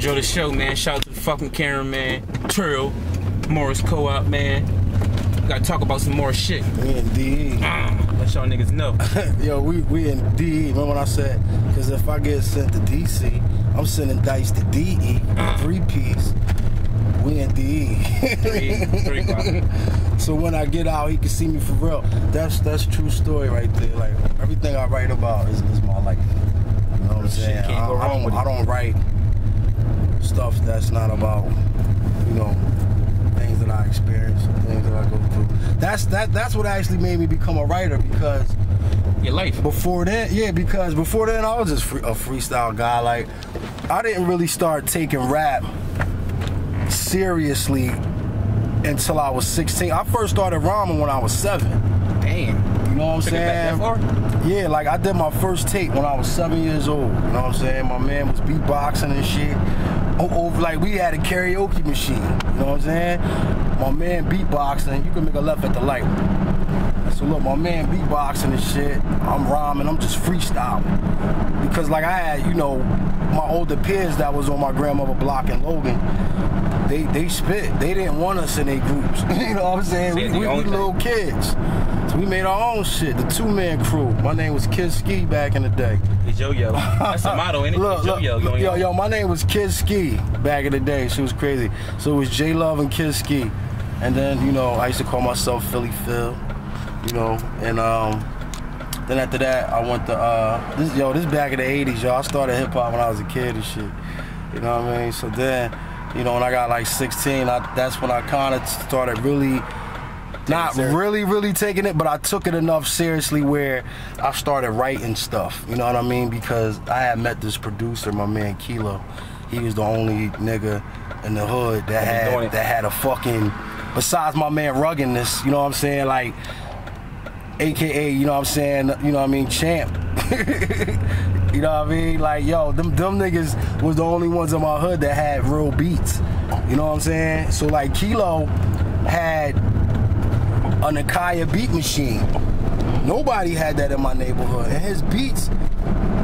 enjoy the show, man. Shout out to the fucking cameraman, Trill, Morris Co-op, man. Gotta talk about some more shit. We in DE. Let y'all niggas know. Yo, we in DE. Remember when I said, because if I get sent to DC, I'm sending Dice to DE, 3-piece. We in DE. Three o'clock. So when I get out, he can see me for real. That's true story right there. Like, everything I write about is my life. You know what I'm saying? I don't write stuff that's not about, you know, things that I experience, things that I go through. That's what actually made me become a writer, because your life. Before then, yeah, because before then I was just a freestyle guy. Like, I didn't really start taking rap seriously until I was 16. I first started rhyming when I was 7. Damn. You know what I'm saying? Back that far? Yeah, like I did my first tape when I was 7 years old. You know what I'm saying? My man was beatboxing and shit. Like we had a karaoke machine. You know what I'm saying? My man beatboxing. You can make a left at the light. So look, my man beatboxing and shit. I'm rhyming. I'm just freestyling. Because like I had, you know, my older peers that was on my grandmother block in Logan. They spit. They didn't want us in their groups. You know what I'm saying? We little kids. So we made our own shit, the 2-man crew. My name was Kid Ski back in the day. It's Yo-Yo. That's a motto, ain't it? Look, yo, my name was Kid Ski back in the day. She was crazy. So it was J Love and Kid Ski. And then, you know, I used to call myself Philly Phil. You know, and then after that, I went to, this back in the 80s, yo. I started hip-hop when I was a kid and shit. You know what I mean? So then, you know, when I got like 16, that's when I kind of started really, not really taking it, but I took it enough seriously where I started writing stuff. You know what I mean? Because I had met this producer, my man Kilo. He was the only nigga in the hood that had a fucking, besides my man Ruggedness, you know what I'm saying? Like, AKA, you know what I'm saying? You know what I mean? Champ. You know what I mean? Like, yo, them niggas was the only ones in my hood that had real beats. You know what I'm saying? So like Kilo had a Nakaya beat machine. Nobody had that in my neighborhood. And his beats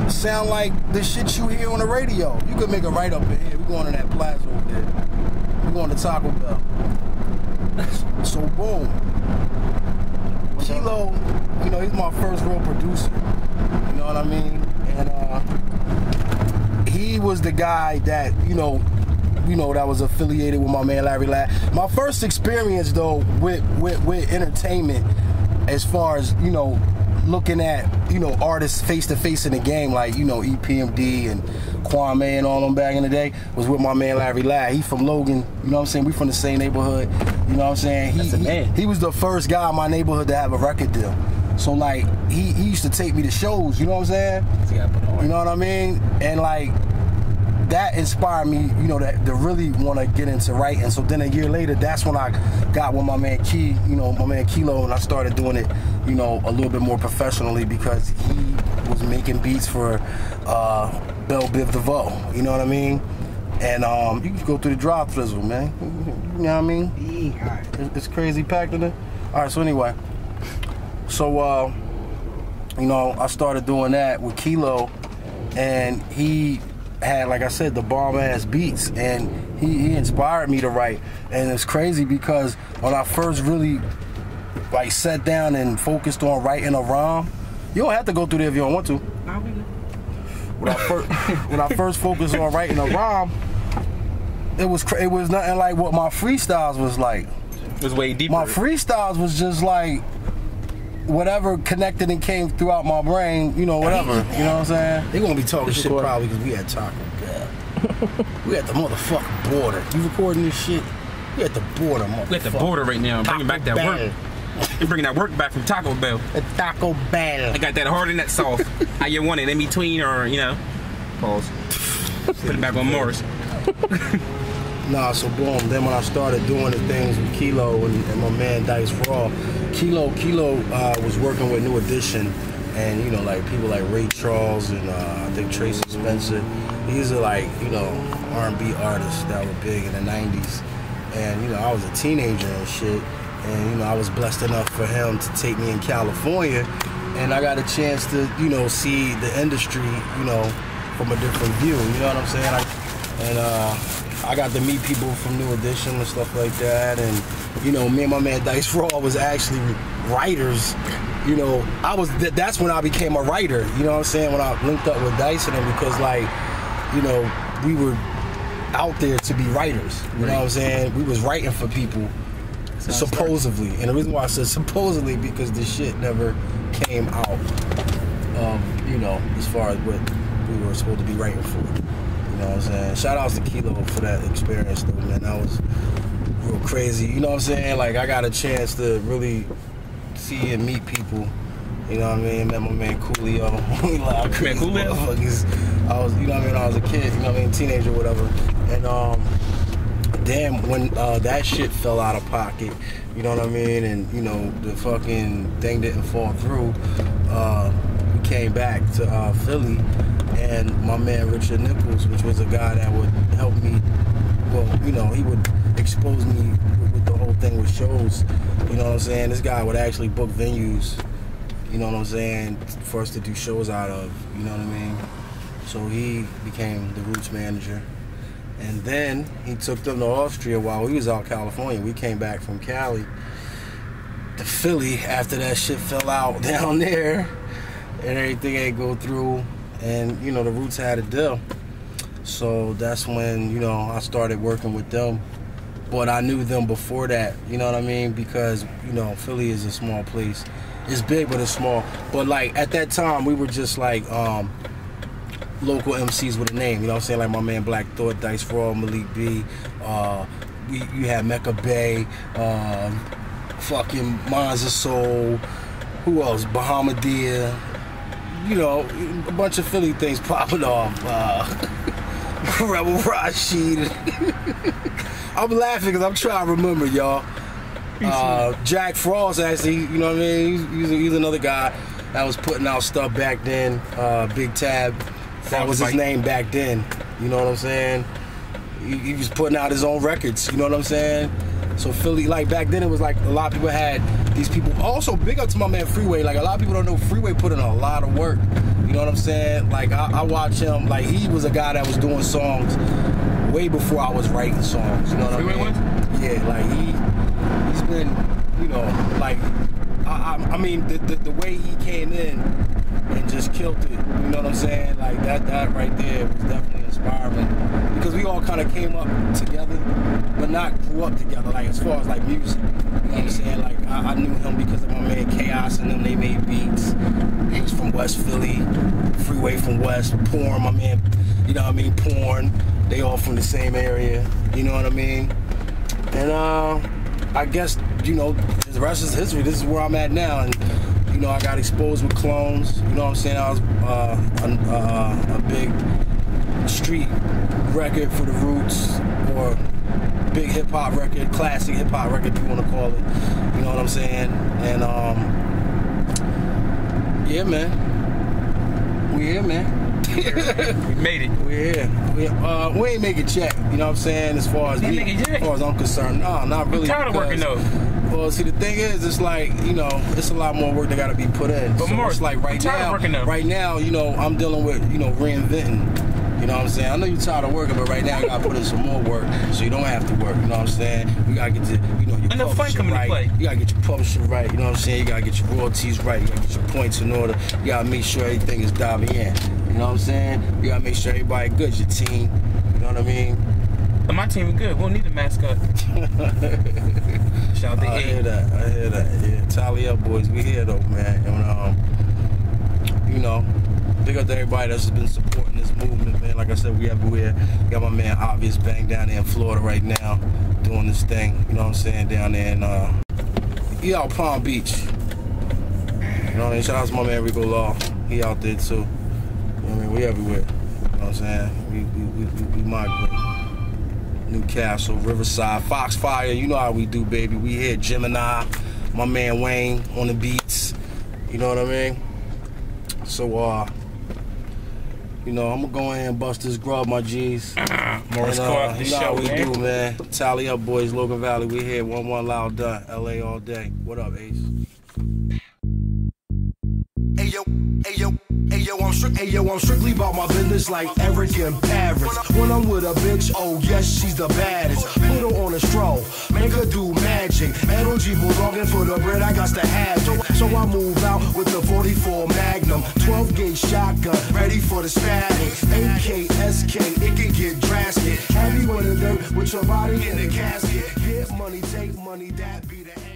sound like the shit you hear on the radio. You could make a right up in here. We're going to that plaza over there. We're going to Taco Bell. So boom. Kilo, you know, he's my first real producer. You know what I mean? And he was the guy that, you know, that was affiliated with my man Larry Ladd. My first experience though with entertainment, as far as, you know, looking at, you know, artists face to face in the game, like, you know, EPMD and Kwame and all them back in the day, was with my man Larry Ladd. He from Logan, you know what I'm saying? We from the same neighborhood, you know what I'm saying? He was the first guy in my neighborhood to have a record deal. So like, he used to take me to shows, you know what I'm saying? You know what I mean? And like, that inspired me, you know, to really want to get into writing. So then a year later, that's when I got with my man my man Kilo, and I started doing it, you know, a little bit more professionally, because he was making beats for Belle Biv DeVoe, you know what I mean? And you can go through the drive-thru, man. You know what I mean? It's crazy packed in there. All right, so anyway. So, you know, I started doing that with Kilo, and he had, like I said, the bomb-ass beats, and he inspired me to write. And it's crazy because when I first really, like, sat down and focused on writing a rhyme, you don't have to go through there if you don't want to. When I first focused on writing a rhyme, it was nothing like what my freestyles was like. It was way deeper. My freestyles was just like whatever connected and came throughout my brain, you know, whatever. You know what I'm saying? They're gonna be talking shit probably because we had Taco Bell. We at the motherfucking border. You recording this shit? We at the border, motherfucker. We at the border right now. Bringing back that work. You're bringing that work back from Taco Bell. Taco Bell. I got that hard in that sauce. How you want it, in between, or, you know? Pause. Put it back on Morris. Nah, so boom. Then when I started doing the things with Kilo and my man Dice Raw, Kilo was working with New Edition, and, you know, like people like Ray Charles and I think Tracy Spencer. These are like, you know, R&B artists that were big in the 90s. And, you know, I was a teenager and shit. And, you know, I was blessed enough for him to take me in California. And I got a chance to, you know, see the industry, you know, from a different view. You know what I'm saying? And I got to meet people from New Edition and stuff like that. And, you know, me and my man Dice Raw was actually writers. You know, that's when I became a writer, you know what I'm saying, when I linked up with Dice and them, because, like, you know, we were out there to be writers, you know what I'm saying? We was writing for people, supposedly. And the reason why I said supposedly, because this shit never came out, you know, as far as what we were supposed to be writing for. You know what I'm saying? Shout outs to Kilo for that experience, though, man. That was real crazy. You know what I'm saying? Like, I got a chance to really see and meet people. You know what I mean? Met my man Coolio. Like, crazy motherfuckers. I was, you know what I mean? I was a kid, you know what I mean? Teenager, whatever. And, damn, when that shit fell out of pocket, you know what I mean? And, you know, the fucking thing didn't fall through. We came back to Philly, and my man Richard Nichols, which was a guy that would help me, well, you know, he would expose me with the whole thing with shows. You know what I'm saying? This guy would actually book venues, you know what I'm saying, for us to do shows out of, you know what I mean? So he became the Roots manager. And then he took them to Austria while we was out in California. We came back from Cali to Philly after that shit fell out down there and everything ain't go through. And, you know, the Roots had a deal. So that's when, you know, I started working with them. But I knew them before that, you know what I mean? Because, you know, Philly is a small place. It's big, but it's small. But, like, at that time, we were just, like, local MCs with a name, you know what I'm saying? Like my man Black Thought, Dice Raw, Malik B. You had Mecca Bay, fucking Monza Soul, who else? Bahamadia. You know, a bunch of Philly things popping off. Rebel Rashid. I'm laughing because I'm trying to remember, y'all. Jack Frost, actually, you know what I mean? He's another guy that was putting out stuff back then. Big Tab. That was his name back then. You know what I'm saying? He was putting out his own records. You know what I'm saying? So Philly, like back then, it was like a lot of people had these people. Also, big up to my man Freeway. Like a lot of people don't know Freeway put in a lot of work. You know what I'm saying? Like I watch him. Like he was a guy that was doing songs way before I was writing songs. You know what I mean? Yeah, like he's been, you know, like I mean the way he came in and just killed it. You know what I'm saying? Like that right there was definitely inspiring because we all kind of came up together, but not grew up together. Like as far as like music, you know what I'm saying? Like I knew him because of my man Chaos and them. They made beats. He was from West Philly, Freeway from West, Porn. My man, you know what I mean? Porn. They all from the same area. You know what I mean? And I guess, you know, the rest is history. This is where I'm at now. And you know, I got exposed with Clones. You know what I'm saying? I was a big street record for the Roots, or big hip hop record, classic hip hop record, if you want to call it. You know what I'm saying? And yeah, man, we here, man. We made it. We're here. We ain't make it check. You know what I'm saying? As far as me, as far as I'm concerned, no, not really. I'm tired of working though. Well, see, the thing is, it's like, you know, it's a lot more work that got to be put in. But so more, it's like right now, you know, I'm dealing with, you know, reinventing. You know what I'm saying? I know you're tired of working, but right now you got to put in some more work so you don't have to work. You know what I'm saying? You got to get to, you know, your publishing right. You got to get your publishing right. You know what I'm saying? You got to get your royalties right. You got to get your points in order. You got to make sure everything is diving in. You know what I'm saying? You got to make sure everybody good. Your team. You know what I mean? My team is good. We don't need a mascot. Shout out to I hear that. Yeah, tally up, boys. We here though, man. And you know, big up to everybody that's been supporting this movement, man. Like I said, we everywhere. We got my man Obvious Bang down there in Florida right now, doing this thing. You know what I'm saying? Down there in he out Palm Beach. You know what I mean? Shout out to my man Rico Law. He out there too. You know what I mean? We everywhere. You know what I'm saying? We migrate. Newcastle, Riverside, Foxfire, you know how we do, baby. We here, Gemini, my man Wayne on the beats. You know what I mean? So, you know, I'm gonna go in and bust this grub, my G's. Morris Co-op, you know how we do, man. Tally up, boys. Logan Valley, we here. 1-1 loud done. LA all day. What up, Ace? Ayo, I'm I'm strictly about my business like Eric in Paris. When I'm with a bitch, oh yes, she's the baddest. Put her on a stroll, make her do magic. Energy bulldogging for the bread, I got to have it. So I move out with the 44 Magnum, 12 gauge shotgun, ready for the stabbing. AK, SK, it can get drastic. Heavy with the dirt, with your body in the casket. Get money, take money, that be the end.